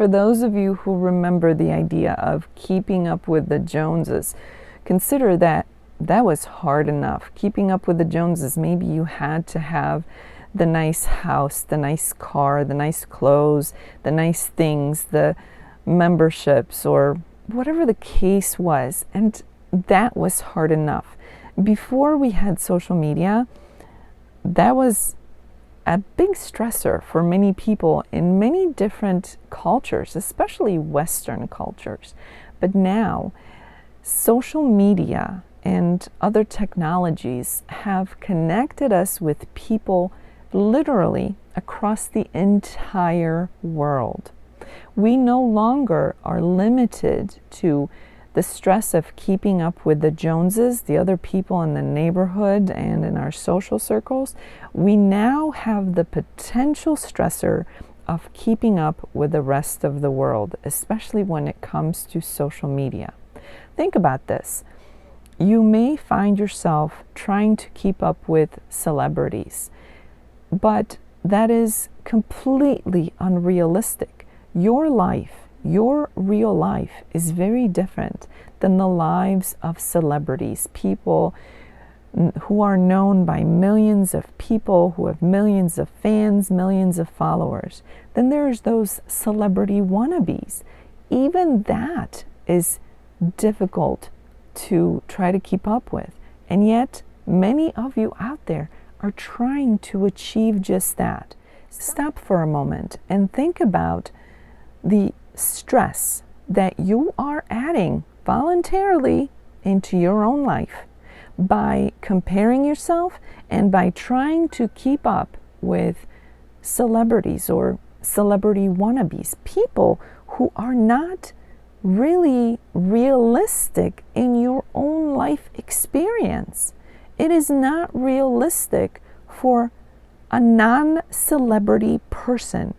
For those of you who remember the idea of keeping up with the Joneses, consider that that was hard enough. Keeping up with the Joneses, maybe you had to have the nice house, the nice car, the nice clothes, the nice things, the memberships, or whatever the case was. And that was hard enough. Before we had social media, that was a big stressor for many people in many different cultures, especially Western cultures. But now, social media and other technologies have connected us with people literally across the entire world. We no longer are limited to the stress of keeping up with the Joneses, the other people in the neighborhood and in our social circles. We now have the potential stressor of keeping up with the rest of the world, especially when it comes to social media. Think about this. You may find yourself trying to keep up with celebrities, but that is completely unrealistic. Your life, your real life, is very different than the lives of celebrities, people who are known by millions of people, who have millions of fans, millions of followers. Then there's those celebrity wannabes. Even that is difficult to try to keep up with. And yet, many of you out there are trying to achieve just that. Stop for a moment and think about the stress that you are adding voluntarily into your own life by comparing yourself and by trying to keep up with celebrities or celebrity wannabes, people who are not really realistic in your own life experience. It is not realistic for a non-celebrity person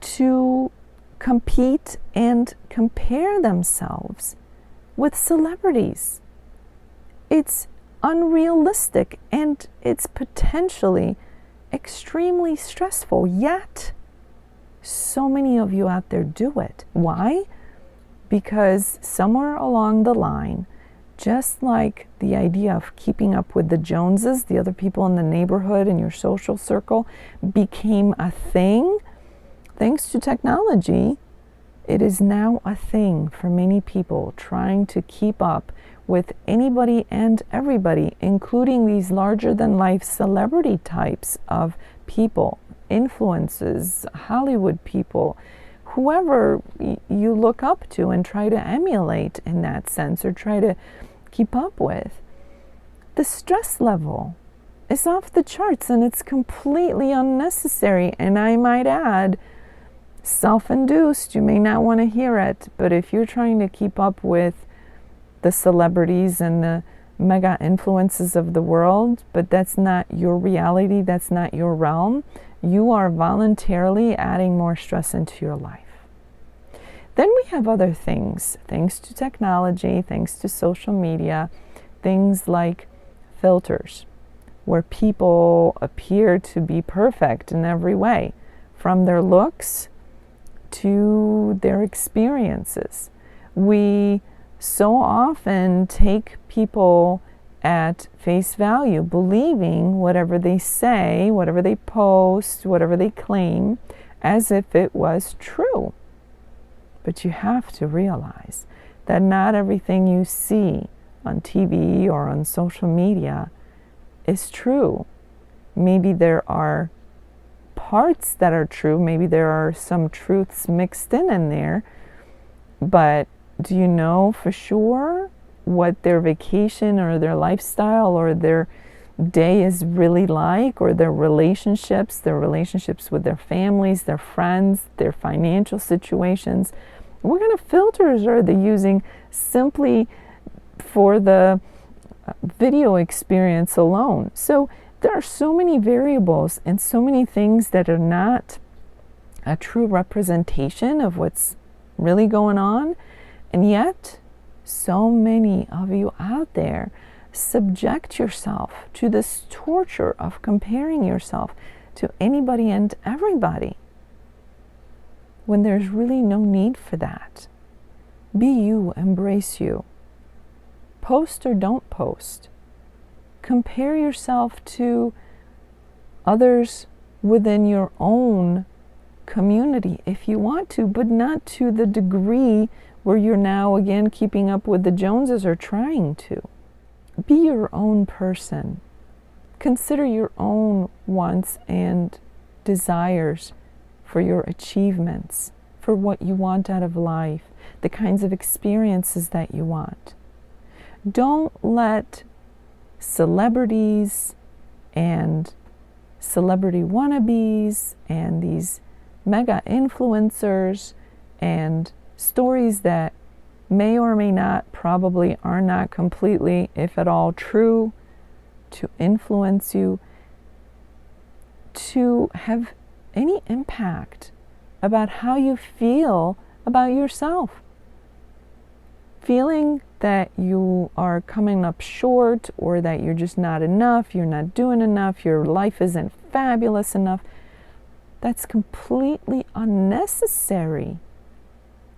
to compete and compare themselves with celebrities. It's unrealistic and it's potentially extremely stressful, yet so many of you out there do it. Why? Because somewhere along the line, just like the idea of keeping up with the Joneses, the other people in the neighborhood and your social circle, became a thing, thanks to technology, it is now a thing for many people trying to keep up with anybody and everybody, including these larger-than-life celebrity types of people, influences, Hollywood people, whoever you look up to and try to emulate in that sense or try to keep up with. The stress level is off the charts and it's completely unnecessary, and I might add, self-induced. You may not want to hear it, but if you're trying to keep up with the celebrities and the mega influences of the world, but that's not your reality, that's not your realm, you are voluntarily adding more stress into your life. Then we have other things, thanks to technology, thanks to social media, things like filters, where people appear to be perfect in every way, from their looks to their experiences. We so often take people at face value, believing whatever they say, whatever they post, whatever they claim, as if it was true. But you have to realize that not everything you see on TV or on social media is true. Maybe there are parts that are true, maybe there are some truths mixed in there, but do you know for sure what their vacation or their lifestyle or their day is really like, or their relationships with their families, their friends, their financial situations? What kind of filters are they using simply for the video experience alone? So there are so many variables and so many things that are not a true representation of what's really going on. And yet, so many of you out there subject yourself to this torture of comparing yourself to anybody and everybody. when there's really no need for that. Be you, embrace you. Post or don't post. Compare yourself to others within your own community if you want to, but not to the degree where you're now again keeping up with the Joneses or trying to. Be your own person. Consider your own wants and desires for your achievements, for what you want out of life, the kinds of experiences that you want. Don't let celebrities and celebrity wannabes and these mega influencers and stories that may or may not, probably are not completely, if at all, true, to influence you, to have any impact about how you feel about yourself. Feeling that you are coming up short, or that you're just not enough, you're not doing enough, your life isn't fabulous enough, that's completely unnecessary,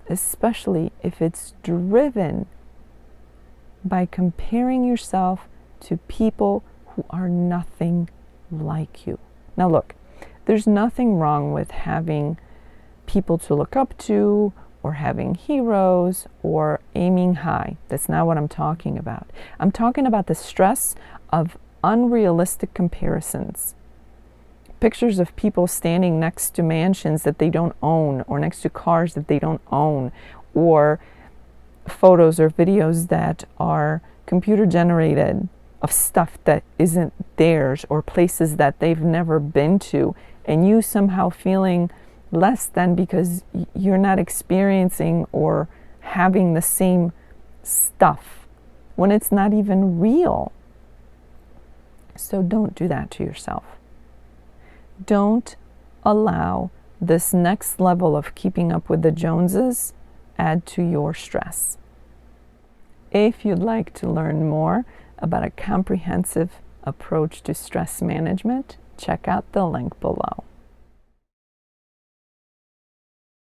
especially if it's driven by comparing yourself to people who are nothing like you. Now look, there's nothing wrong with having people to look up to, or having heroes, or aiming high. That's not what I'm talking about. I'm talking about the stress of unrealistic comparisons. Pictures of people standing next to mansions that they don't own, or next to cars that they don't own, or photos or videos that are computer generated of stuff that isn't theirs, or places that they've never been to, and you somehow feeling less than because you're not experiencing or having the same stuff when it's not even real. So don't do that to yourself. Don't allow this next level of keeping up with the Joneses add to your stress. If you'd like to learn more about a comprehensive approach to stress management, check out the link below.